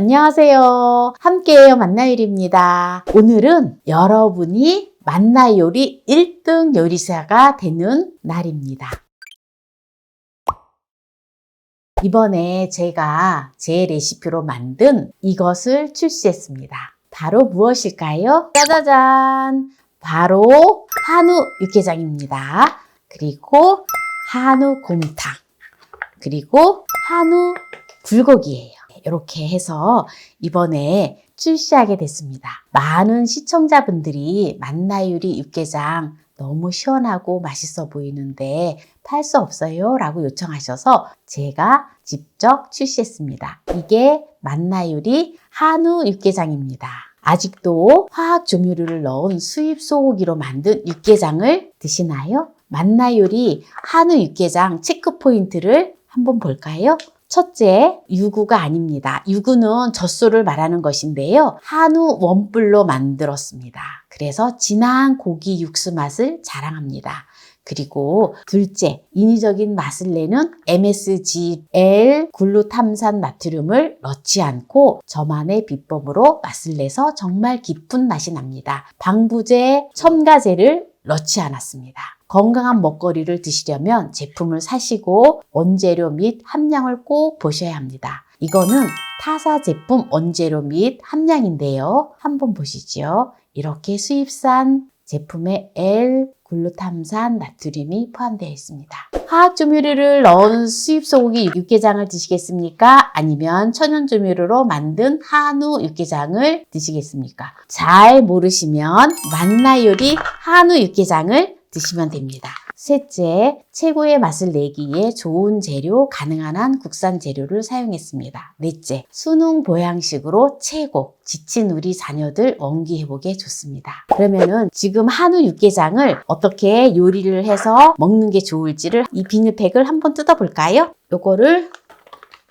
안녕하세요. 함께해요 만나요리입니다. 오늘은 여러분이 만나요리 1등 요리사가 되는 날입니다. 이번에 제가 제 레시피로 만든 이것을 출시했습니다. 바로 무엇일까요? 짜자잔! 바로 한우 육개장입니다. 그리고 한우 곰탕, 그리고 한우 불고기예요. 이렇게 해서 이번에 출시하게 됐습니다. 많은 시청자분들이 만나요리 육개장 너무 시원하고 맛있어 보이는데 팔 수 없어요? 라고 요청하셔서 제가 직접 출시했습니다. 이게 만나요리 한우 육개장입니다. 아직도 화학 조미료를 넣은 수입 소고기로 만든 육개장을 드시나요? 만나요리 한우 육개장 체크 포인트를 한번 볼까요? 첫째, 유구가 아닙니다. 유구는 젖소를 말하는 것인데요. 한우 원뿔로 만들었습니다. 그래서 진한 고기 육수 맛을 자랑합니다. 그리고 둘째, 인위적인 맛을 내는 MSG, L-글루탐산 나트륨을 넣지 않고 저만의 비법으로 맛을 내서 정말 깊은 맛이 납니다. 방부제, 첨가제를 넣지 않았습니다. 건강한 먹거리를 드시려면 제품을 사시고 원재료 및 함량을 꼭 보셔야 합니다. 이거는 타사 제품 원재료 및 함량인데요. 한번 보시죠. 이렇게 수입산 제품에 L-글루탐산 나트륨이 포함되어 있습니다. 화학 조미료를 넣은 수입 소고기 육개장을 드시겠습니까? 아니면 천연 조미료로 만든 한우 육개장을 드시겠습니까? 잘 모르시면 만나요리 한우 육개장을 드시면 됩니다. 셋째, 최고의 맛을 내기 위해 좋은 재료, 가능한 한 국산 재료를 사용했습니다. 넷째, 수능 보양식으로 최고, 지친 우리 자녀들 원기 회복에 좋습니다. 그러면은 지금 한우 육개장을 어떻게 요리를 해서 먹는 게 좋을지를 이 비닐팩을 한번 뜯어볼까요? 요거를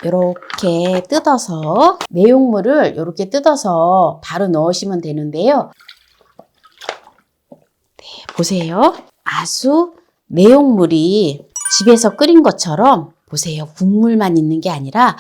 이렇게 뜯어서 내용물을 이렇게 뜯어서 바로 넣으시면 되는데요. 네, 보세요. 아주 내용물이 집에서 끓인 것처럼 보세요. 국물만 있는 게 아니라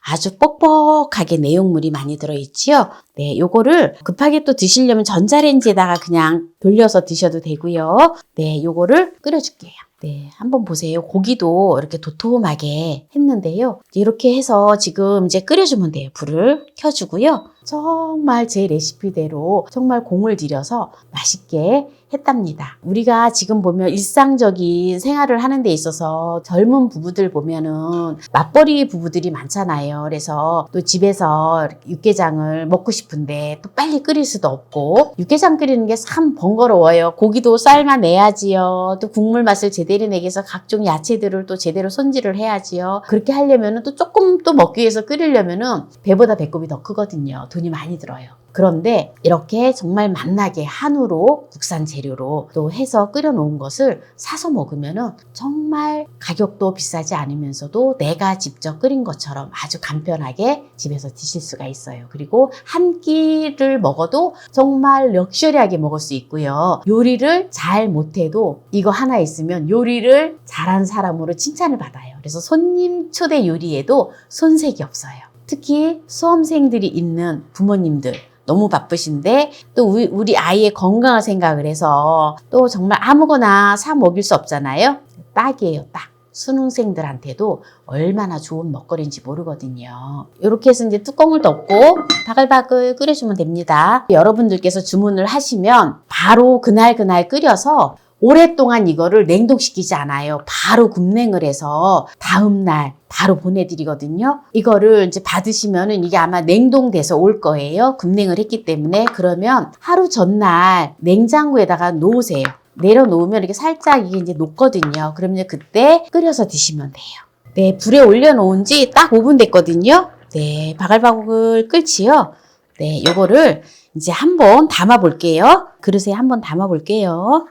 아주 뻑뻑하게 내용물이 많이 들어있지요. 네, 요거를 급하게 또 드시려면 전자레인지에다가 그냥 돌려서 드셔도 되고요. 네, 요거를 끓여줄게요. 네, 한번 보세요. 고기도 이렇게 도톰하게 했는데요. 이렇게 해서 지금 이제 끓여주면 돼요. 불을 켜주고요. 정말 제 레시피대로 정말 공을 들여서 맛있게 했답니다. 우리가 지금 보면 일상적인 생활을 하는 데 있어서 젊은 부부들 보면은 맞벌이 부부들이 많잖아요. 그래서 또 집에서 육개장을 먹고 싶은데 또 빨리 끓일 수도 없고 육개장 끓이는 게 참 번거로워요. 고기도 삶아내야지요. 또 국물 맛을 제대로 내기 위해서 각종 야채들을 또 제대로 손질을 해야지요. 그렇게 하려면은 또 조금 또 먹기 위해서 끓이려면은 배보다 배꼽이 더 크거든요. 돈이 많이 들어요. 그런데 이렇게 정말 맛나게 한우로 국산 재료로 또 해서 끓여놓은 것을 사서 먹으면은 정말 가격도 비싸지 않으면서도 내가 직접 끓인 것처럼 아주 간편하게 집에서 드실 수가 있어요. 그리고 한 끼를 먹어도 정말 럭셔리하게 먹을 수 있고요. 요리를 잘 못해도 이거 하나 있으면 요리를 잘한 사람으로 칭찬을 받아요. 그래서 손님 초대 요리에도 손색이 없어요. 특히 수험생들이 있는 부모님들 너무 바쁘신데 또 우리 아이의 건강을 생각을 해서 또 정말 아무거나 사 먹일 수 없잖아요. 딱이에요, 딱. 수능생들한테도 얼마나 좋은 먹거리인지 모르거든요. 이렇게 해서 이제 뚜껑을 덮고 바글바글 끓여주면 됩니다. 여러분들께서 주문을 하시면 바로 그날 끓여서 오랫동안 이거를 냉동시키지 않아요. 바로 급냉을 해서 다음날 바로 보내드리거든요. 이거를 이제 받으시면은 이게 아마 냉동돼서 올 거예요. 급냉을 했기 때문에. 그러면 하루 전날 냉장고에다가 놓으세요. 내려놓으면 이렇게 살짝 이게 이제 녹거든요. 그러면 그때 끓여서 드시면 돼요. 네, 불에 올려놓은 지 딱 5분 됐거든요. 네, 바글바글 끓지요. 네, 요거를 이제 한번 담아 볼게요. 그릇에 한번 담아 볼게요.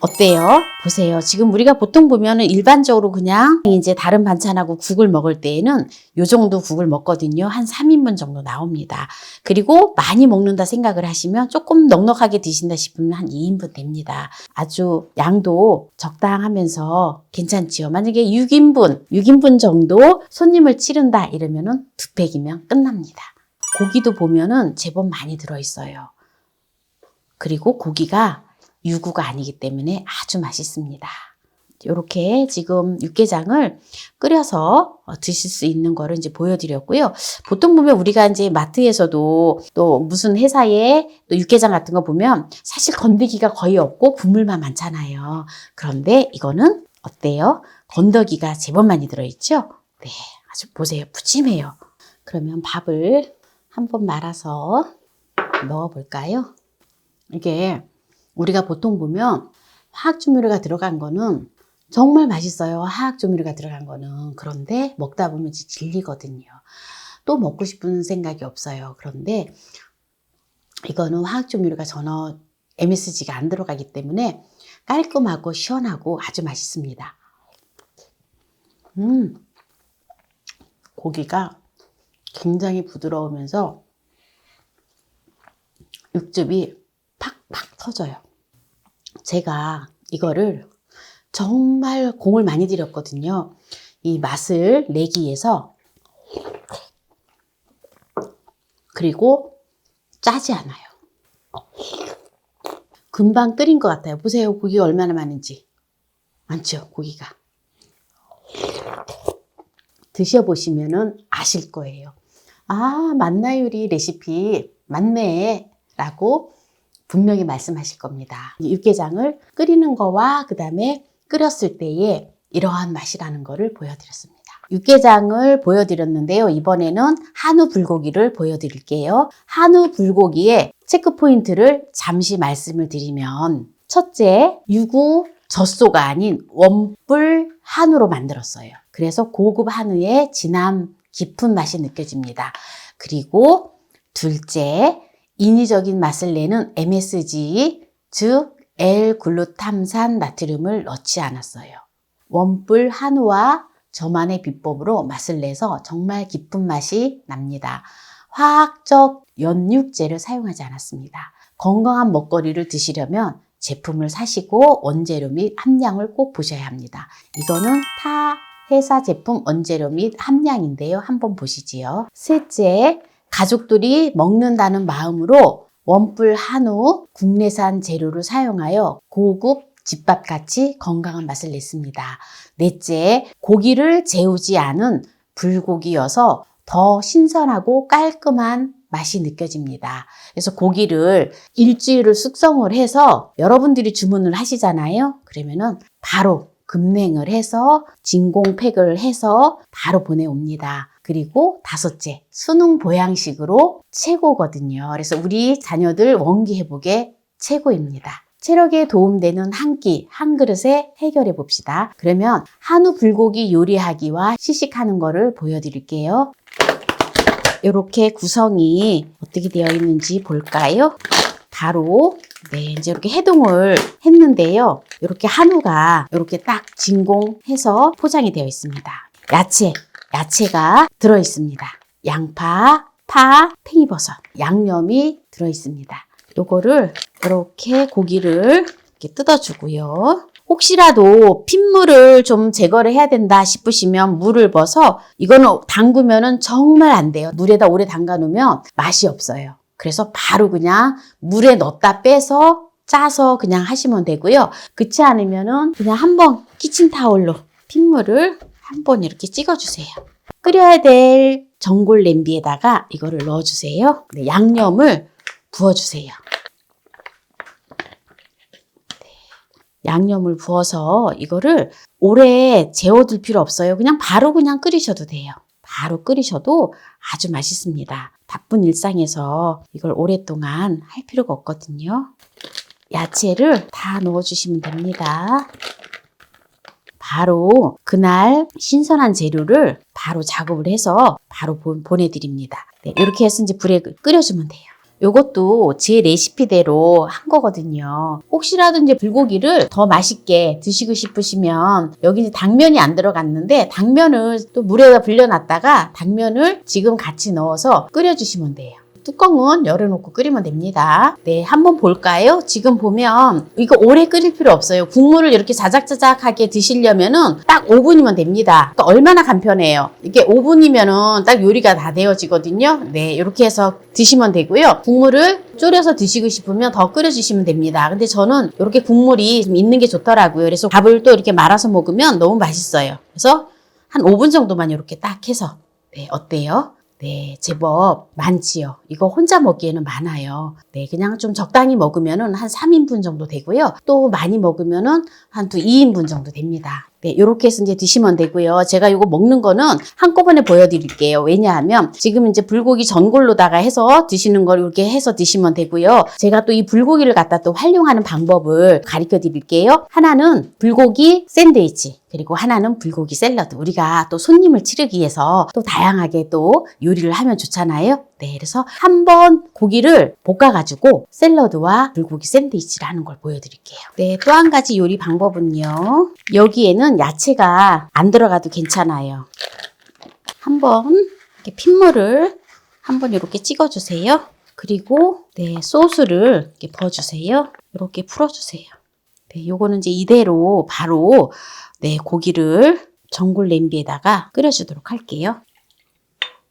어때요? 보세요. 지금 우리가 보통 보면은 일반적으로 그냥 이제 다른 반찬하고 국을 먹을 때에는 요 정도 국을 먹거든요. 한 3인분 정도 나옵니다. 그리고 많이 먹는다 생각을 하시면 조금 넉넉하게 드신다 싶으면 한 2인분 됩니다. 아주 양도 적당하면서 괜찮지요. 만약에 6인분 정도 손님을 치른다 이러면은 2팩이면 끝납니다. 고기도 보면은 제법 많이 들어있어요. 그리고 고기가 유구가 아니기 때문에 아주 맛있습니다. 이렇게 지금 육개장을 끓여서 드실 수 있는 거를 이제 보여드렸고요. 보통 보면 우리가 이제 마트에서도 또 무슨 회사에 또 육개장 같은 거 보면 사실 건더기가 거의 없고 국물만 많잖아요. 그런데 이거는 어때요? 건더기가 제법 많이 들어있죠? 네, 아주 보세요. 푸짐해요. 그러면 밥을 한번 말아서 넣어볼까요? 이게 우리가 보통 보면 화학조미료가 들어간 거는 정말 맛있어요. 화학조미료가 들어간 거는. 그런데 먹다 보면 질리거든요. 또 먹고 싶은 생각이 없어요. 그런데 이거는 화학조미료가 전혀 MSG가 안 들어가기 때문에 깔끔하고 시원하고 아주 맛있습니다. 고기가 굉장히 부드러우면서 육즙이 팍팍 터져요. 제가 이거를 정말 공을 많이 들였거든요. 이 맛을 내기 위해서. 그리고 짜지 않아요. 금방 끓인 것 같아요. 보세요. 고기가 얼마나 많은지. 많죠, 고기가. 드셔보시면 아실 거예요. 아, 만나요리 레시피 맞네 라고 분명히 말씀하실 겁니다. 육개장을 끓이는 거와 그 다음에 끓였을 때의 이러한 맛이라는 거를 보여드렸습니다. 육개장을 보여드렸는데요. 이번에는 한우 불고기를 보여드릴게요. 한우 불고기의 체크 포인트를 잠시 말씀을 드리면, 첫째, 유구 젖소가 아닌 원뿔 한우로 만들었어요. 그래서 고급 한우의 진한 깊은 맛이 느껴집니다. 그리고 둘째, 인위적인 맛을 내는 MSG, 즉 L-글루탐산 나트륨을 넣지 않았어요. 원뿔 한우와 저만의 비법으로 맛을 내서 정말 깊은 맛이 납니다. 화학적 연육제를 사용하지 않았습니다. 건강한 먹거리를 드시려면 제품을 사시고 원재료 및 함량을 꼭 보셔야 합니다. 이거는 타 회사 제품 원재료 및 함량인데요. 한번 보시지요. 셋째, 가족들이 먹는다는 마음으로 원뿔 한우 국내산 재료를 사용하여 고급 집밥같이 건강한 맛을 냈습니다. 넷째, 고기를 재우지 않은 불고기여서 더 신선하고 깔끔한 맛이 느껴집니다. 그래서 고기를 일주일을 숙성을 해서 여러분들이 주문을 하시잖아요. 그러면은 바로 급냉을 해서 진공팩을 해서 바로 보내옵니다. 그리고 다섯째, 수능 보양식으로 최고거든요. 그래서 우리 자녀들 원기 회복에 최고입니다. 체력에 도움되는 한 끼, 한 그릇에 해결해 봅시다. 그러면 한우 불고기 요리하기와 시식하는 거를 보여드릴게요. 이렇게 구성이 어떻게 되어 있는지 볼까요? 바로 이제 이렇게 해동을 했는데요. 이렇게 한우가 이렇게 딱 진공해서 포장이 되어 있습니다. 야채가 들어 있습니다. 양파, 파, 팽이버섯, 양념이 들어 있습니다. 요거를 이렇게 고기를 이렇게 뜯어주고요. 혹시라도 핏물을 좀 제거를 해야 된다 싶으시면 물을 벗어, 이거는 담그면은 정말 안 돼요. 물에다 오래 담가 놓으면 맛이 없어요. 그래서 바로 그냥 물에 넣었다 빼서 짜서 그냥 하시면 되고요. 그렇지 않으면은 그냥 한번 키친타올로 핏물을 한번 이렇게 찍어주세요. 끓여야 될 전골 냄비에다가 이거를 넣어주세요. 네, 양념을 부어주세요. 양념을 부어서 이거를 오래 재워둘 필요 없어요. 그냥 바로 그냥 끓이셔도 돼요. 바로 끓이셔도 아주 맛있습니다. 바쁜 일상에서 이걸 오랫동안 할 필요가 없거든요. 야채를 다 넣어주시면 됩니다. 바로 그날 신선한 재료를 바로 작업을 해서 바로 보내드립니다. 네, 이렇게 해서 이제 불에 끓여주면 돼요. 요것도 제 레시피대로 한 거거든요. 혹시라도 이제 불고기를 더 맛있게 드시고 싶으시면 여기 이제 당면이 안 들어갔는데 당면을 또 물에다 불려놨다가 당면을 지금 같이 넣어서 끓여주시면 돼요. 뚜껑은 열어놓고 끓이면 됩니다. 네, 한번 볼까요? 지금 보면 이거 오래 끓일 필요 없어요. 국물을 이렇게 자작자작하게 드시려면은 딱 5분이면 됩니다. 또 얼마나 간편해요. 이게 5분이면은 딱 요리가 다 되어지거든요. 네, 이렇게 해서 드시면 되고요. 국물을 졸여서 드시고 싶으면 더 끓여주시면 됩니다. 근데 저는 이렇게 국물이 좀 있는 게 좋더라고요. 그래서 밥을 또 이렇게 말아서 먹으면 너무 맛있어요. 그래서 한 5분 정도만 이렇게 딱 해서 네, 어때요? 네, 제법 많지요. 이거 혼자 먹기에는 많아요. 네, 그냥 좀 적당히 먹으면은 한 3인분 정도 되고요. 또 많이 먹으면은 한 2인분 정도 됩니다. 네, 요렇게 해서 이제 드시면 되고요. 제가 이거 먹는 거는 한꺼번에 보여드릴게요. 왜냐하면 지금 이제 불고기 전골로다가 해서 드시는 걸 이렇게 해서 드시면 되고요. 제가 또 이 불고기를 갖다 또 활용하는 방법을 가르쳐 드릴게요. 하나는 불고기 샌드위치, 그리고 하나는 불고기 샐러드. 우리가 또 손님을 치르기 위해서 또 다양하게 또 요리를 하면 좋잖아요. 네, 그래서 한번 고기를 볶아가지고 샐러드와 불고기 샌드위치를 하는 걸 보여드릴게요. 네, 또 한 가지 요리 방법은요. 여기에는 야채가 안 들어가도 괜찮아요. 한번 이렇게 핏물을 한번 이렇게 찍어주세요. 그리고 네, 소스를 이렇게 부어주세요. 이렇게 풀어주세요. 네, 요거는 이제 이대로 바로 네, 고기를 전골 냄비에다가 끓여주도록 할게요.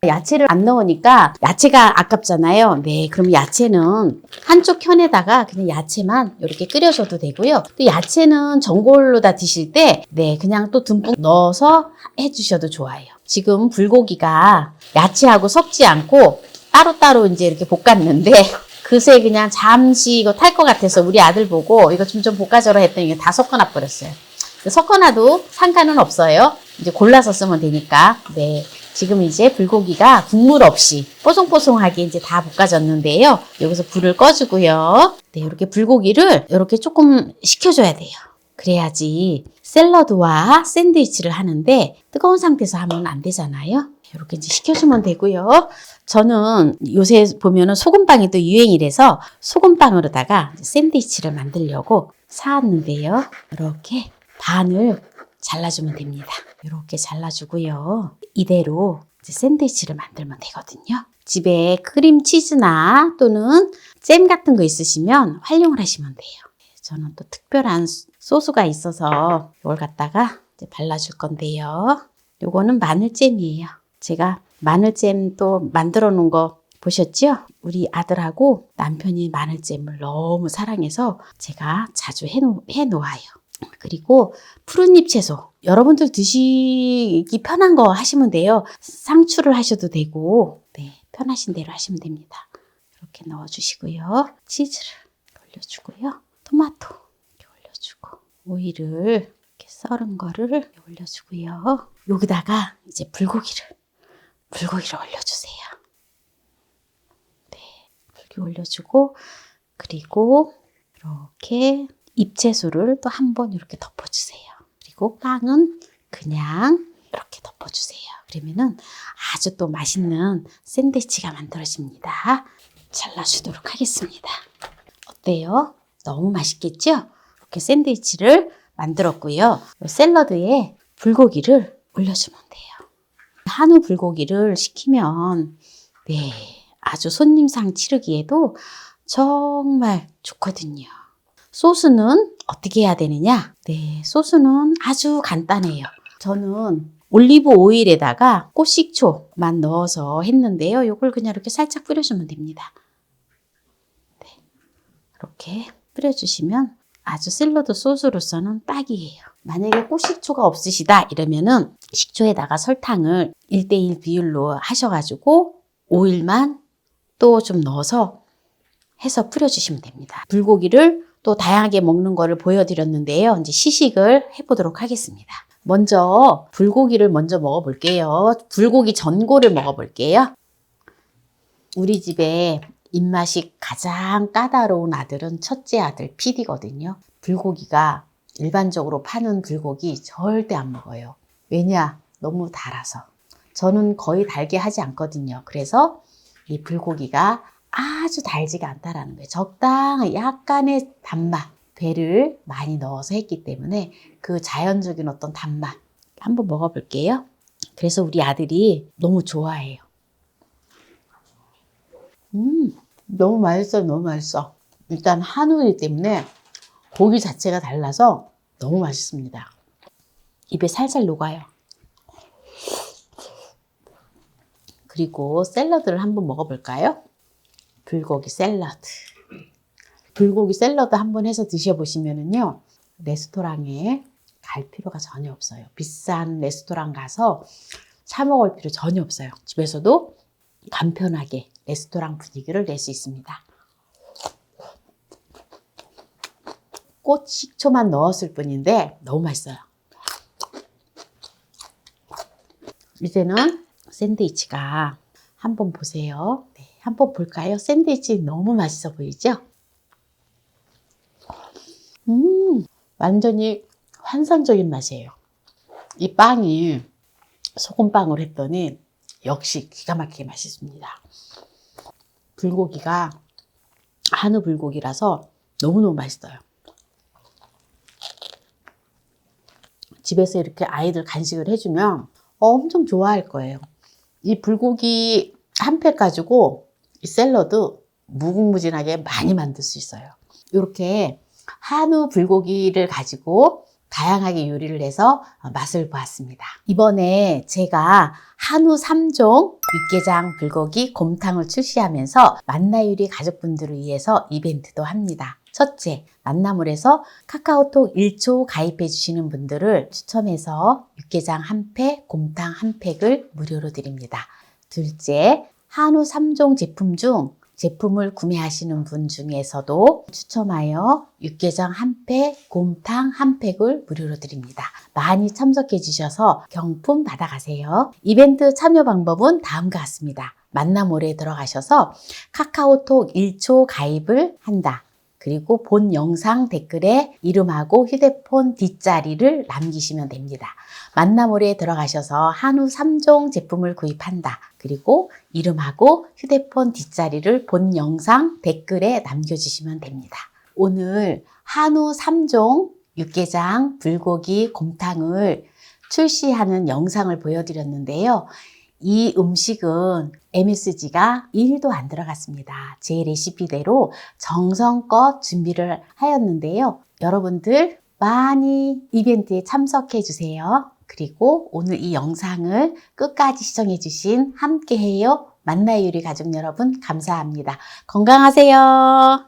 야채를 안 넣으니까 야채가 아깝잖아요. 네, 그럼 야채는 한쪽 켠에다가 그냥 야채만 이렇게 끓여줘도 되고요. 또 야채는 전골로 다 드실 때 네, 그냥 또 듬뿍 넣어서 해주셔도 좋아요. 지금 불고기가 야채하고 섞지 않고 따로따로 이제 이렇게 볶았는데 그새 그냥 잠시 이거 탈 것 같아서 우리 아들 보고 이거 좀 볶아줘라 했더니 이거 다 섞어놔 버렸어요. 섞어놔도 상관은 없어요. 이제 골라서 쓰면 되니까. 네. 지금 이제 불고기가 국물 없이 뽀송뽀송하게 이제 다 볶아졌는데요. 여기서 불을 꺼주고요. 네, 이렇게 불고기를 이렇게 조금 식혀줘야 돼요. 그래야지 샐러드와 샌드위치를 하는데 뜨거운 상태에서 하면 안 되잖아요. 이렇게 이제 식혀주면 되고요. 저는 요새 보면은 소금빵이 또 유행이라서 소금빵으로다가 샌드위치를 만들려고 사왔는데요. 이렇게 반을 잘라주면 됩니다. 이렇게 잘라주고요. 이대로 이제 샌드위치를 만들면 되거든요. 집에 크림치즈나 또는 잼 같은 거 있으시면 활용을 하시면 돼요. 저는 또 특별한 소스가 있어서 이걸 갖다가 이제 발라줄 건데요. 요거는 마늘잼이에요. 제가 마늘잼 또 만들어 놓은 거 보셨죠? 우리 아들하고 남편이 마늘잼을 너무 사랑해서 제가 자주 해놓아요. 그리고 푸른잎 채소, 여러분들 드시기 편한 거 하시면 돼요. 상추를 하셔도 되고 네, 편하신 대로 하시면 됩니다. 이렇게 넣어주시고요. 치즈를 올려주고요. 토마토 이렇게 올려주고 오이를 이렇게 썰은 거를 올려주고요. 여기다가 이제 불고기를 올려주세요. 네, 불고기 올려주고 그리고 이렇게 잎채소를 또 한 번 이렇게 덮어주세요. 그리고 빵은 그냥 이렇게 덮어주세요. 그러면은 아주 또 맛있는 샌드위치가 만들어집니다. 잘라주도록 하겠습니다. 어때요? 너무 맛있겠죠? 이렇게 샌드위치를 만들었고요. 샐러드에 불고기를 올려주면 돼요. 한우 불고기를 시키면 네, 아주 손님상 치르기에도 정말 좋거든요. 소스는 어떻게 해야 되느냐? 네, 소스는 아주 간단해요. 저는 올리브 오일에다가 꽃식초만 넣어서 했는데요. 이걸 그냥 이렇게 살짝 뿌려주면 됩니다. 네, 이렇게 뿌려주시면 아주 샐러드 소스로서는 딱이에요. 만약에 꽃식초가 없으시다 이러면은 식초에다가 설탕을 1:1 비율로 하셔가지고 오일만 또 좀 넣어서 해서 뿌려주시면 됩니다. 불고기를 또 다양하게 먹는 거를 보여드렸는데요. 이제 시식을 해보도록 하겠습니다. 먼저 불고기를 먼저 먹어볼게요. 불고기 전골을 먹어볼게요. 우리 집에 입맛이 가장 까다로운 아들은 첫째 아들 PD거든요. 불고기가 일반적으로 파는 불고기 절대 안 먹어요. 왜냐? 너무 달아서. 저는 거의 달게 하지 않거든요. 그래서 이 불고기가 아주 달지가 않다라는 거예요. 적당한 약간의 단맛, 배를 많이 넣어서 했기 때문에 그 자연적인 어떤 단맛 한번 먹어볼게요. 그래서 우리 아들이 너무 좋아해요. 너무 맛있어요. 너무 맛있어. 일단 한우이기 때문에 고기 자체가 달라서 너무 맛있습니다. 입에 살살 녹아요. 그리고 샐러드를 한번 먹어볼까요? 불고기 샐러드. 불고기 샐러드 한번 해서 드셔보시면은요, 레스토랑에 갈 필요가 전혀 없어요. 비싼 레스토랑 가서 사 먹을 필요 전혀 없어요. 집에서도 간편하게 레스토랑 분위기를 낼 수 있습니다. 꽃 식초만 넣었을 뿐인데 너무 맛있어요. 이제는 샌드위치가 한번 보세요. 네, 한번 볼까요? 샌드위치 너무 맛있어 보이죠? 완전히 환상적인 맛이에요. 이 빵이 소금빵으로 했더니 역시 기가 막히게 맛있습니다. 불고기가 한우 불고기라서 너무너무 맛있어요. 집에서 이렇게 아이들 간식을 해주면 엄청 좋아할 거예요. 이 불고기 한 팩 가지고 이 샐러드 무궁무진하게 많이 만들 수 있어요. 이렇게 한우 불고기를 가지고 다양하게 요리를 해서 맛을 보았습니다. 이번에 제가 한우 3종 육개장 불고기 곰탕을 출시하면서 만나요리 가족분들을 위해서 이벤트도 합니다. 첫째, 만나물에서 카카오톡 1초 가입해 주시는 분들을 추첨해서 육개장 한 팩, 곰탕 한 팩을 무료로 드립니다. 둘째, 한우 3종 제품 중 제품을 구매하시는 분 중에서도 추첨하여 육개장 한 팩, 곰탕 한 팩을 무료로 드립니다. 많이 참석해 주셔서 경품 받아가세요. 이벤트 참여 방법은 다음과 같습니다. 만나몰에 들어가셔서 카카오톡 1초 가입을 한다. 그리고 본 영상 댓글에 이름하고 휴대폰 뒷자리를 남기시면 됩니다. 만나몰에 들어가셔서 한우 3종 제품을 구입한다. 그리고 이름하고 휴대폰 뒷자리를 본 영상 댓글에 남겨주시면 됩니다. 오늘 한우 3종 육개장 불고기 곰탕을 출시하는 영상을 보여드렸는데요. 이 음식은 MSG가 1도 안 들어갔습니다. 제 레시피대로 정성껏 준비를 하였는데요. 여러분들 많이 이벤트에 참석해 주세요. 그리고 오늘 이 영상을 끝까지 시청해 주신 함께해요 만나요 요리 가족 여러분 감사합니다. 건강하세요.